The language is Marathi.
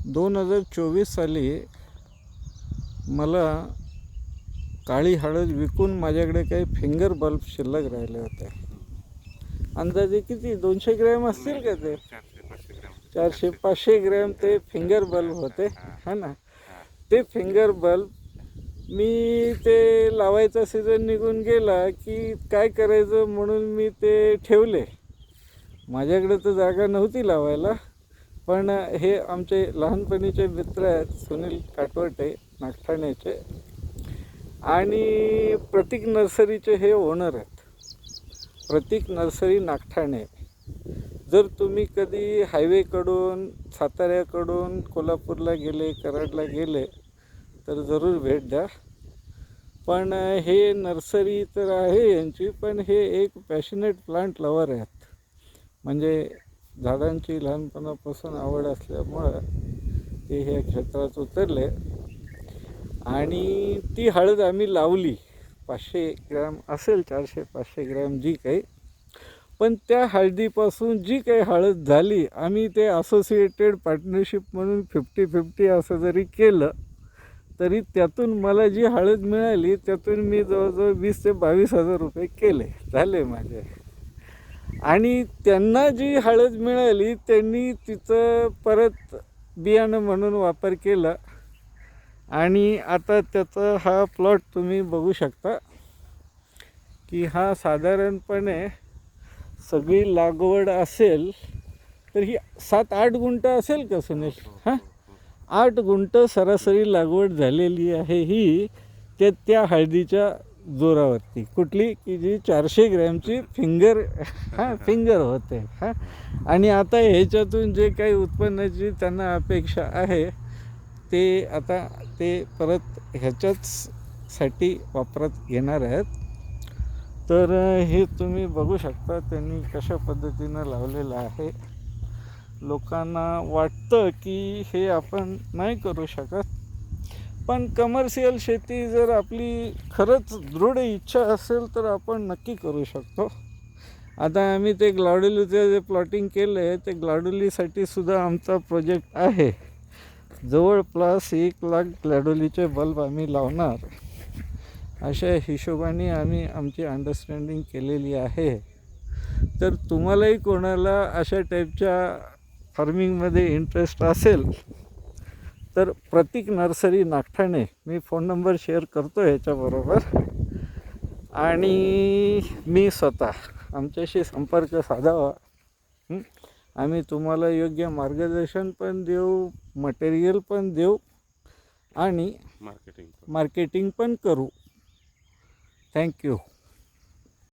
2024 साली मला काळी हळद विकून माझ्याकडे काही फिंगर बल्ब शिल्लक राहिले होते. अंदाजे किती 200 ग्रॅम असतील का ते? 400-500 ग्रॅम ते फिंगर बल्ब होते, हा ना. ते फिंगर बल्ब मी ते लावायचा सीझन निघून गेला की काय करायचं म्हणून मी ते ठेवले. माझ्याकडे तर जागा नव्हती लावायला, पण हे आमचे लहानपणीचे मित्र आहेत, सुनील काटवटे नागठाण्याचे, आणि प्रतीक नर्सरीचे हे ओनर आहेत. प्रतीक नर्सरी नागठाणे. जर तुम्ही कधी हायवेकडून साताऱ्याकडून कोल्हापूरला गेले, कराडला गेले तर जरूर भेट द्या. पण हे नर्सरी तर आहे यांची, पण हे एक पॅशनेट प्लांट लवर आहेत. म्हणजे झाडांची लहानपणापासून आवड असल्यामुळं ते ह्या क्षेत्रात उतरले आणि ती हळद आम्ही लावली. 500 ग्रॅम असेल, 400-500 ग्रॅम जी काही. पण त्या हळदीपासून जी काही हळद झाली, आम्ही ते असोसिएटेड पार्टनरशिप म्हणून 50-50 असं जरी केलं तरी त्यातून मला जी हळद मिळाली त्यातून मी जवळजवळ 20,000 ते 22,000 रुपये केले झाले माझे. आणि त्यांना जी हळद मिळाली त्यांनी तिचं परत बियाणं म्हणून वापर केला आणि आता त्याचा हा प्लॉट तुम्ही बघू शकता की हा साधारणपणे सगळी लागवड असेल तर ही 7-8 गुंठ असेल का सुनील? हां, 8 गुंठ सरासरी लागवड झालेली आहे ही त्या हळदीच्या जोरावरती. कुठली की जी 400 ग्रॅमची फिंगर होते. हां, आणि आता ह्याच्यातून जे काही उत्पन्नाची त्यांना अपेक्षा आहे ते आता ते परत ह्याच्याचसाठी वापरात येणार आहेत. तर हे तुम्ही बघू शकता त्यांनी कशा पद्धतीनं लावलेलं आहे. लोकांना वाटतं की हे आपण नाही करू शकत, पण कमर्शियल शेती जर आपली खरंच दृढ इच्छा असेल तर आपण नक्की करू शकतो. आता आम्ही ते ग्लाडोलीचं जे प्लॉटिंग केलं आहे ते ग्लाडोलीसाठी सुद्धा आमचा प्रोजेक्ट आहे. जवळपास 1 लाख ग्लॅडोलीचे बल्ब आम्ही लावणार अशा हिशोबाने आम्ही आमची अंडरस्टँडिंग केलेली आहे. तर तुम्हालाही कोणाला अशा टाईपच्या फार्मिंगमध्ये इंटरेस्ट असेल तर प्रतीक नर्सरी नागठाणे, मी फोन नंबर शेअर करतो ह्याच्याबरोबर, आणि मी स्वतः आमच्याशी संपर्क साधावा. आम्ही तुम्हाला योग्य मार्गदर्शन पण देऊ, मटेरियल पण देऊ आणि मार्केटिंग पण करू. थँक्यू.